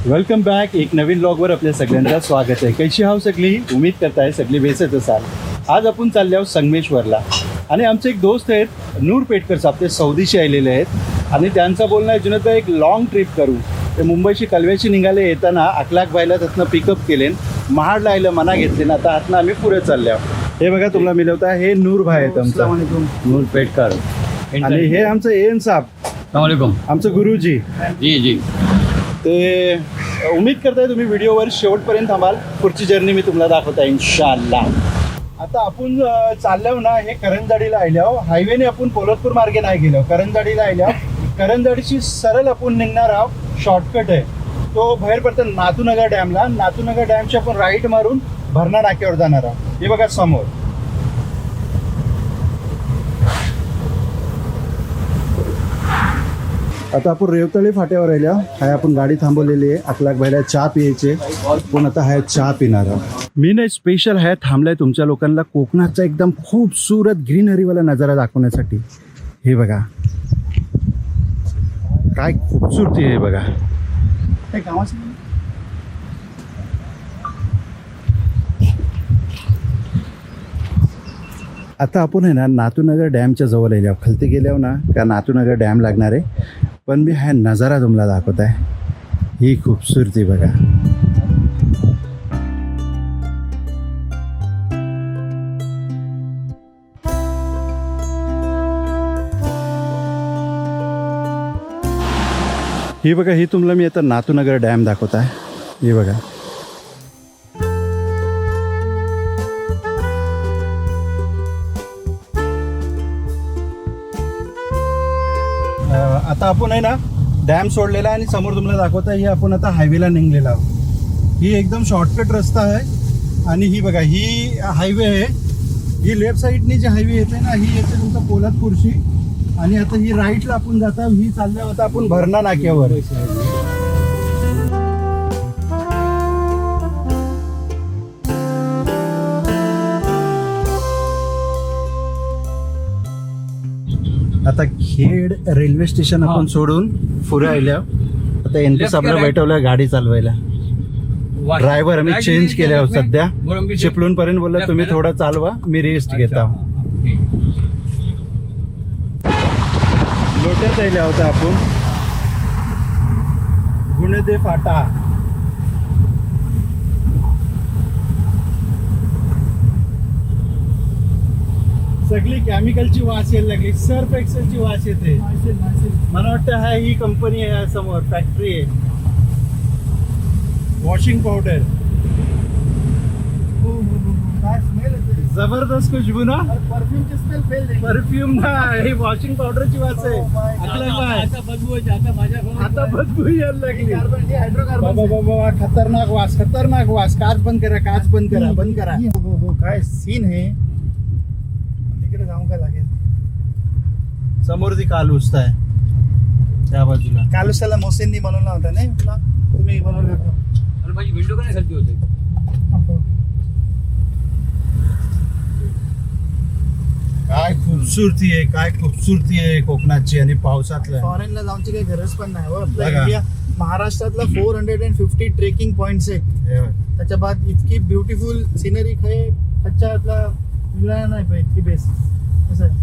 Welcome back. एक नवीन ब्लॉगवर आपल्या सगळ्यांचं स्वागत आहे. कशी आहो सगळी? उम्मीद करताय सगळी बेसच असाल. आज आपण चालले आहोत संगमेश्वरला आणि आमचे एक दोस्त आहेत नूर पेटकर साहेब, ते सौदीशी आलेले आहेत आणि त्यांचं बोलणं आहे जुनं एक लॉंग ट्रिप करू. ते मुंबईशी कलव्याशी निघाले, येताना अखलाकबाईला त्यातनं पिकअप केले, महाडला आलं मना घेतले ना, आता हातनं आम्ही पुढे चालले आहोत. हे बघा तुम्हाला मिळवता, हे नूर भाई आहेत आमचं, नूर पेटकर. आणि हे आमचं एन साहेब, आमचं गुरुजी. जी जी. ते उम्मीद करताय तुम्ही व्हिडिओवर शेवटपर्यंत थांबाल. पुढची जर्नी मी तुम्हाला दाखवता इन्शाअल्लाह. आता आपण चाललो ना, हे करंजाडीला आल्याव हायवेने आपण पोलतपूर मार्गे नाही गेलो, करंजाडीला आल्याव करंजाडीची सरळ आपण निघणार आहोत. शॉर्टकट आहे तो, बाहेर पडतो नाथूनगर डॅमला. नाथूनगर डॅमच्या आपण राईट मारून भरणा नाक्यावर जाणार आहोत. हे बघा समोर. आता आपण रेवतळी फाट्यावर राहिल्या. हाय आपण गाडी थांबवलेली आहे, अखलाकबाईला चहा पियायचे, पण आता हाय चहा पिणार. मी नाही स्पेशल हाय थांबलाय तुमच्या लोकांना कोकणाचा एकदम खूपसूरत ग्रीनरीवाला नजारा दाखवण्यासाठी. हे बघा काय खूपसूरती आहे बघा. काय गावाचं आता आपण आहे ना नाथूनगर डॅमच्या जवळ येल्या. खालती गेल्यावर ना का नाथूनगर डॅम लागणार आहे, पण मी हा नजारा तुम्हाला दाखवत आहे. ही खूपसूरती बघा. ही बघा, ही तुम्हाला मी आता नाथूनगर डॅम दाखवत आहे. ही बघा. आता आपण आहे ना डॅम सोडलेला आणि समोर तुम्हाला दाखवता, ही आपण आता हायवेला निघलेला आहोत. ही एकदम शॉर्टकट रस्ता आहे आणि ही बघा, ही हायवे आहे. ही लेफ्ट साईडनी जी हायवे येते ना, ही येते तुमचा पोलादपूरशी. आणि आता ही राईटला आपण जाता, ही चालल्या होता आपण भरणा नाक्यावर. आता खेड रेल्वे स्टेशन आपण सोडून पुढे आल्या. आता एनपी साहेबला बैठवलं गाडी चालवायला. ड्रायव्हर आम्ही चेंज केल्या सध्या. चिपळूण पर्यंत बोलला तुम्ही थोडा चालवा, मी रेस्ट घेता. लोट्यात आल्या होता आपण गुणदे फाटा. सगळी केमिकलची वास यायला लागली, सर्फ एक्सेलची वास येते. मला वाटतं हा ही कंपनी आहे, समोर फॅक्टरी आहे, वॉशिंग पावडर. जबरदस्त खुशबू ना, परफ्यूम ना, ही वॉशिंग पावडरची वास आहे. आता बदबू यायला लागली. बाबा बाबा, खतरनाक वास, खतरनाक वास. काच बंद करा, काच बंद करा, बंद करा. हो काय सीन आहे. जाऊन काय लागेल. समोर ती कालुस्ता आहे त्या बाजूला. कालुस्ताला मोसेंनी बनवला होता नाही, तुम्ही बनवलं होतं. माझी विंडो का नाही खालती होते. काय खूपसूरती आहे, काय खूपसूरती आहे कोकणाची. आणि पावसातलं फॉरेनला जाऊनची काही गरज पण नाही. आपल्या इंडिया महाराष्ट्रातला 420 ट्रेकिंग पॉइंट्स आहे. त्याच्या बाद इतकी ब्युटिफुल सिनरी खाय कच्च्यातला नाही पाहिजे इतकी बेस्ट. कसं आहे,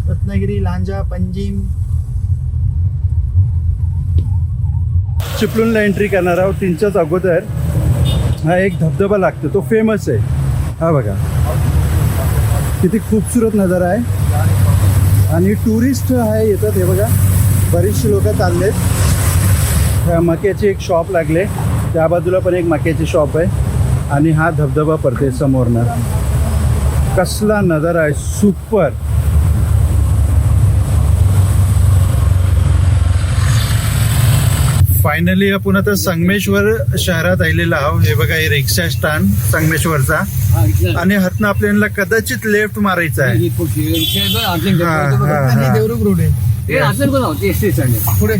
रत्नागिरी, लांजा, पंजीम. चिपळूणला एंट्री करणार आहोत. तीनच्याच अगोदर हा एक धबधबा लागतो, तो फेमस आहे. हा बघा किती खूपसूरत नजारा आहे. आणि टुरिस्ट आहे येतात. हे बघा बरीचशी लोक चाललेत. मक्याची एक शॉप लागले, त्या बाजूला पण एक मक्याची शॉप आहे. आणि हा धबधबा पडते समोरनं. कसला नजारा आहे, सुपर. फायनली आपण आता संगमेश्वर शहरात आलेला आहोत. हे बघा, हे रिक्षा स्टँड संगमेश्वरचा. आणि हातनं आपल्याला कदाचित लेफ्ट मारायचा आहे. देवरुख रोड आहे पुढे.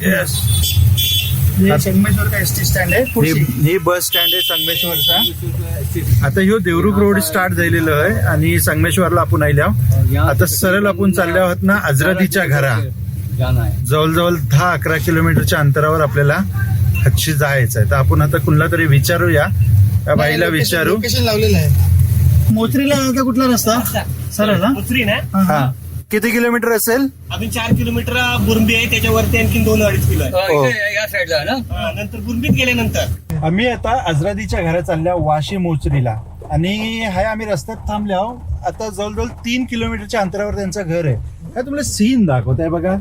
संगमेश्वर का एसटी स्टँड आहे. ही बस स्टँड आहे संगमेश्वरचा. आता ह्यो देवरुख रोड स्टार्ट झालेलं आहे आणि संगमेश्वरला आपण आल्या. आता सरळ आपण चालल्या आहोत ना हजरतीच्या घरा. जवळजवळ 10-11 किलोमीटरच्या अंतरावर आपल्याला हातशी जायचं आहे. तर आपण आता कुणाला तरी विचारूया, त्या बाईला विचारू. लोकेशन लावलेलं आहे. मोचरीला जायचा कुठला रस्ता सरळ ना? दुसरी ना हा, किती किलोमीटर असेल? अजून 4 किलोमीटर बुरबी आहे, त्याच्यावरती आणखी 2-2.5 किलो आहे. हो. या साईडला ना हा, नंतर बुरबीत गेल्यानंतर आम्ही आता आजरादीच्या घरात चालल्या वाशी मोचरीला, आणि हाय आम्ही रस्त्यात थांबले आहो. आता जवळजवळ 3 किलोमीटरच्या अंतरावर त्यांचं घर आहे. काय तुम्हाला सीन दाखवत आहे बघा.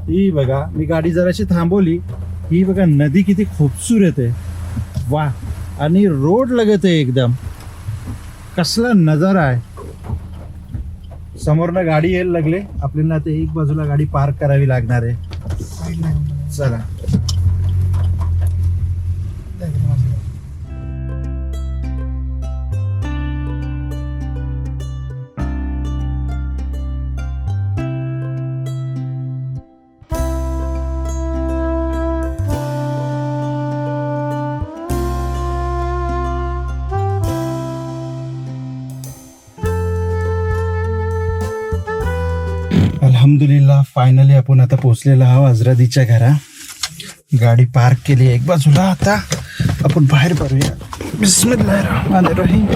ही बघा, मी गाडी जराशी थांबवली. ही बघा नदी किती खूबसूरत आहे, वा. आणि रोड लगत आहे एकदम, कसला नजारा आहे. समोरनं गाडी यायला लागले आपल्याला. आता एक बाजूला गाडी पार्क करावी लागणार आहे. चला. अल्हम्दुलिल्लाह, फायनली आपण आता पोहोचलेलो आहोत आजरादीच्या घरा. गाडी पार्क केली एक बाजूला. आता आपण बाहेर पडूया. बिस्मिल्लाहिर्रहमानिर्रहीम.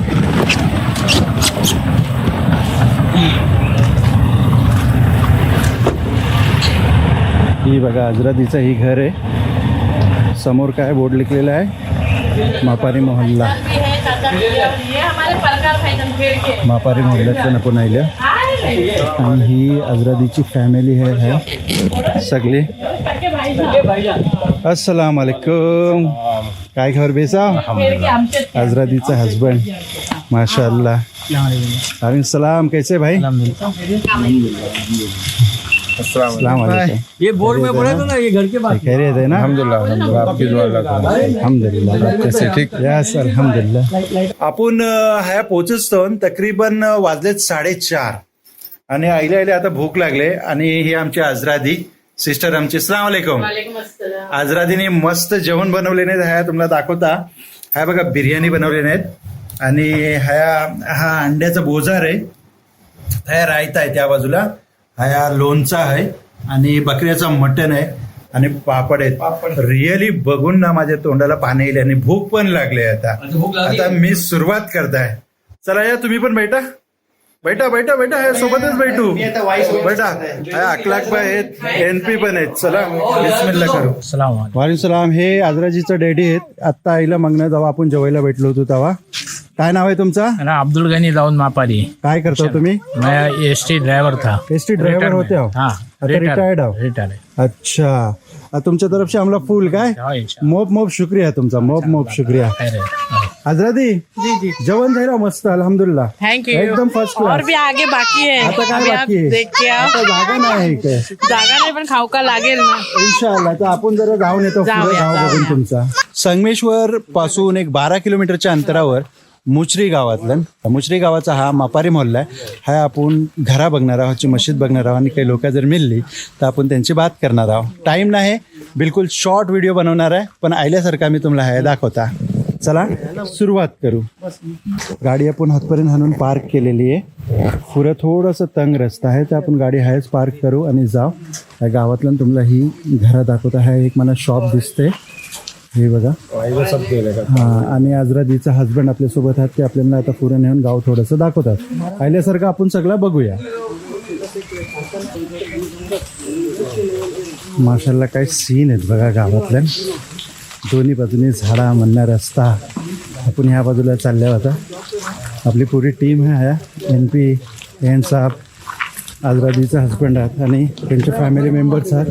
ही बघा आजरादीचं ही घर आहे. समोर काय बोर्ड लिखलेला आहे, मापारी मोहल्ला. मापारी मोहल्ल्यात आपण आल्या. आणि ही आजरादीची फॅमिली है सगळे. अस्सलाम वालेकुम. काय खबर बेसा? आजरादीचा हस्बंड, माशाअल्लाह. वालेकुम सलाम. कैसे भाई? अस्सलाम वालेकुम. ये बोर्ड में पढ़ा था ना, ये घर के पास. खैरियत है ना? अल्हम्दुलिल्लाह, आपकी दुआ अल्हम्दुलिल्लाह. कैसे ठीक? यस अल्हम्दुलिल्लाह. आपण ह्या पोहोचतो तकरीबन वाजलेत 4:30. आणि आईला आईला आता भूक लागले. आणि ही आमची आजरादी सिस्टर आमची. अस्सलाम वालेकुम. आजरादीने मस्त जेवण बनवले नाहीत. ह्या तुम्हाला दाखवता. ह्या बघा बिर्याणी बनवले नाहीत. आणि हा अंड्याचा बोजार आहे. ह्या रायता आहे त्या बाजूला. हा लोणचा आहे. आणि बकऱ्याचा मटण आहे. आणि पापड आहेत. रिअली बघून ना माझ्या तोंडाला पाणी येईल. आणि भूक पण लागले. आता मी सुरुवात करताय. चला या, तुम्ही पण बैठा बैठा बैठा बैठा. सोबतच बैठू. बैठा. अखलाक पण आहेत, NP पण आहेत. चला बिस्मिल्लाह करू. वालेकुम सलाम. हे आजराजीचं डॅडी आहेत. आत्ता आईला मागणं जेव्हा आपण जेवायला भेटलो होतो तेव्हा. काय नाव आहे तुमचं? अब्दुल गनी दाऊद मापारी. काय करता तुम्ही? मैं ST ड्राइवर था. ST ड्रायव्हर होते हो? हाँ, आता रिटायर्ड आहो? रिटायर. अच्छा. तुमच्या तरफ से हमला फुल काय मोप मोप शुक्रिया तुमचा. मोप मोप शुक्रिया. आजरादी जी जेवण झालं मस्त अल्हम्दुलिल्लाह. Thank you. एकदम फर्स्ट क्लास. और भी आगे बाकी है. आता काय अभी आप बाकी आहे? देख के आओ. आता जागा नाही काय? जागा नाही पण खाऊ का लागेल ना. इन्शाअल्लाह. तर आपण जरा जाऊन येतो. पुढे जाऊया, गाव बघून तुमचा. संगमेश्वर पासून एक 12 किलोमीटरच्या अंतरावर मुचरी गावातलं. मुचरी गावाचा हा मापारी मोहल्ला आहे. हा आपण घरा बघणार आहोत, मशीद बघणार आहोत. आणि काही लोक जर मिळली तर आपण त्यांची बात करणार आहोत. टाईम नाही, बिलकुल शॉर्ट व्हिडिओ बनवणार आहे. पण आयल्यासारखा मी तुम्हाला हे दाखवता. चला सुरुवात करू. गाडी आपण हातपर्यंत हाणून पार्क केलेली आहे. पुढं थोडंसं तंग रस्ता आहे, तर आपण गाडी हायच पार्क करू आणि जाऊ. या गावातलं तुम्हाला ही घरं दाखवता. हा एक मला शॉप दिसते. हे बघा. हां. आणि आजरादीचा हस्बंड आपल्यासोबत आहेत. ते आपल्याला आता पुढे नेऊन गाव थोडंसं दाखवतात. पाहिल्यासारखं आपण सगळं बघूया. माशाल्लाह काय सीन आहेत बघा गावातल्या. दोन्ही बाजूने झाडा म्हणणार रस्ता. आपण ह्या बाजूला चालल्या होता. आपली पुरी टीम आहे. NP एन साहेब, आजरादीचा हस्बंड आहेत आणि त्यांचे फॅमिली मेंबर्स आहेत.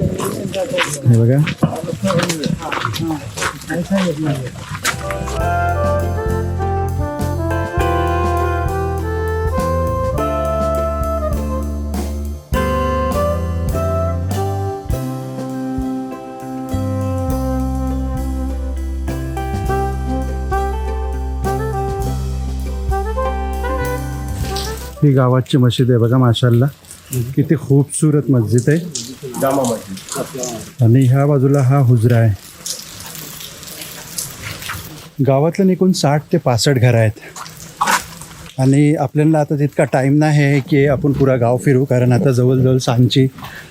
हे बघा. ही गावाची मस्जिद आहे बघा. माशाल्लाह किती खूबसूरत मस्जिद आहे. आणि ह्या बाजूला हा हुजरा आहे. गावातलं एकूण 60 ते 65 घरं आहेत. आणि आपल्याला आता तितका टाईम नाही आहे की आपण पुरा गाव फिरू, कारण आता जवळजवळ सांजची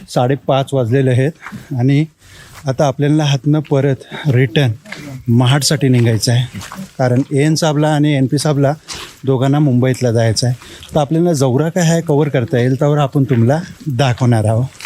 5:30 वाजलेले आहेत. आणि आता आपल्याला हातनं परत रिटर्न महाडसाठी निघायचं आहे, कारण AN साहेबला आणि NP साहेबला दोघांना मुंबईतला जायचं आहे. तर आपल्याला जवरा काय आहे कवर करता येईल त्यावर आपण तुम्हाला दाखवणार आहोत.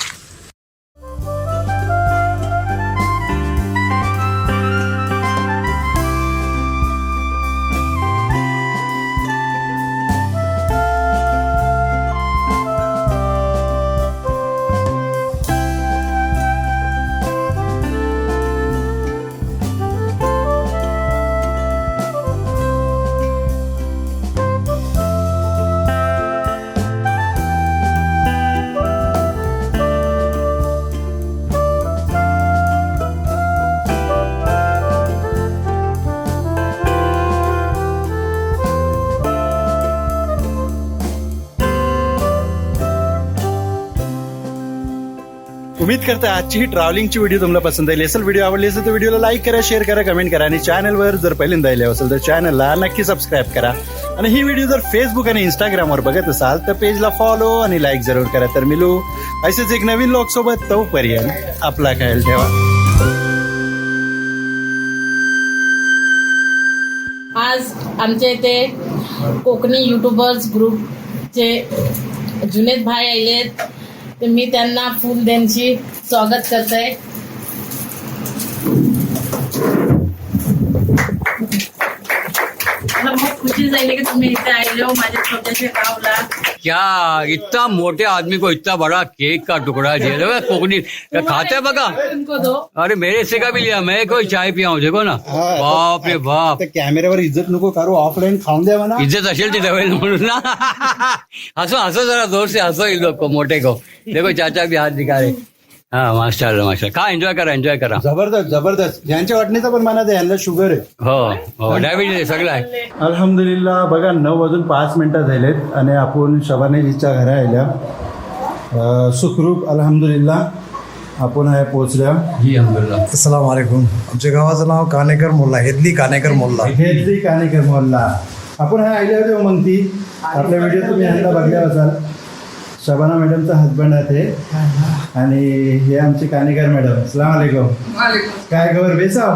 उम्मीद करता आजची ही ट्रॅव्हलिंगची व्हिडिओ तुम्हाला पसंत आली असेल. व्हिडिओ आवडली असेल तर व्हिडिओला लाईक करा, शेअर करा, कमेंट करा आणि चॅनलवर जर पहिल्यांदा आले असेल तर चॅनलला नक्की सबस्क्राईब करा. आणि ही व्हिडिओ जर फेसबुक आणि इंस्टाग्रामवर बघत असाल तर पेजला फॉलो आणि लाईक जरूर करा. तर मिळू असेच एक नवीन लोक सोबत. तोपर्यंत आपला ख्याल ठेवा. आज आमच्या इथे कोकणी युट्यूबर्स ग्रुपचे जुनेद भाई आलेत, तर मी त्यांना फुल त्यांची स्वागत करते. मला बहुत खुशी झाली की तुम्ही इथे आले हो माझ्या छोट्याशा गावला. क्या इतना मोटे आदमी को इतना बड़ा केक का टुकड़ा दिया देखो कोकनी खाते बघा. तुमको दो. अरे मेरे से का भी लिया, मैं कोई चाय पिया हूँ देखो ना. बाप रे बाप, तर कॅमेऱ्यावर इज्जत नको करू, ऑफलाईन खाऊन द्या म्हणा. इज्जत असेल ती डबल म्हणून ना. हसो हसो जरा जोर से हसो इन लोग को, मोटे को. देखो चाचा भी हाथ दिखा रहे. हाँ मास्टर मास्टर खा, एन्जॉय करा. जबरदस्त जबरदस्त. यांच्या वाटणीचं पण म्हणा यांना शुगर आहे. हो डायबिटीज सगळं आहे. अल्हम्दुलिल्लाह. बघा 9:05 झालेत आणि आपण शबानेजीच्या घरा आल्या सुखरूप अल्हम्दुलिल्लाह आपण आहे पोचल्या. जी अल्हम्दुलिल्लाह. अस्सलाम वालेकुम. आमच्या गावाचं नाव कानेकर मोल्ला, हेदली कानेकर मोल्ला. हेदली कानेकर मोहल्ला. आपण हा आयडिया होते मग ती आपल्या व्हिडिओ तुम्ही ह्यांना बघल्या असाल. शबाना मॅडमचा हजबंड आहे ते आणि हे आमचे कानेकर मॅडम. अस्सलाम वालेकुम. काय खबर बेसाव.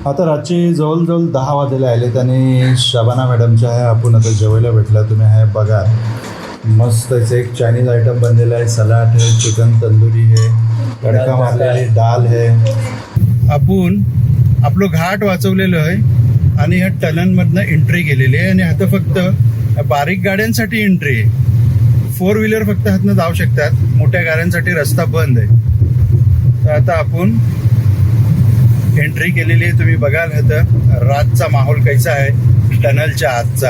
आता रात्री जवळजवळ 10 वाजेला आलेत आणि शबाना मॅडमच्या आहे आपण आता जेवायला भेटला. तुम्ही आहे बघा मस्त एक चायनीज आयटम बनलेला आहे. सलाड आहे, चिकन तंदुरी आहे, तडका मारलेला आहे, दाल आहे. आपण आपलं घाट वाचवलेलं आहे आणि ह्या टनलमधनं एंट्री केलेली आहे आणि आता फक्त बारीक गाड्यांसाठी एंट्री आहे. 4 व्हीलर फक्त हातनं जाऊ शकतात, मोठ्या गाड्यांसाठी रस्ता बंद आहे. तर आता आपण एंट्री केलेली आहे. तुम्ही बघाल आता रातचा माहोल कैसा आहे टनलच्या आतचा.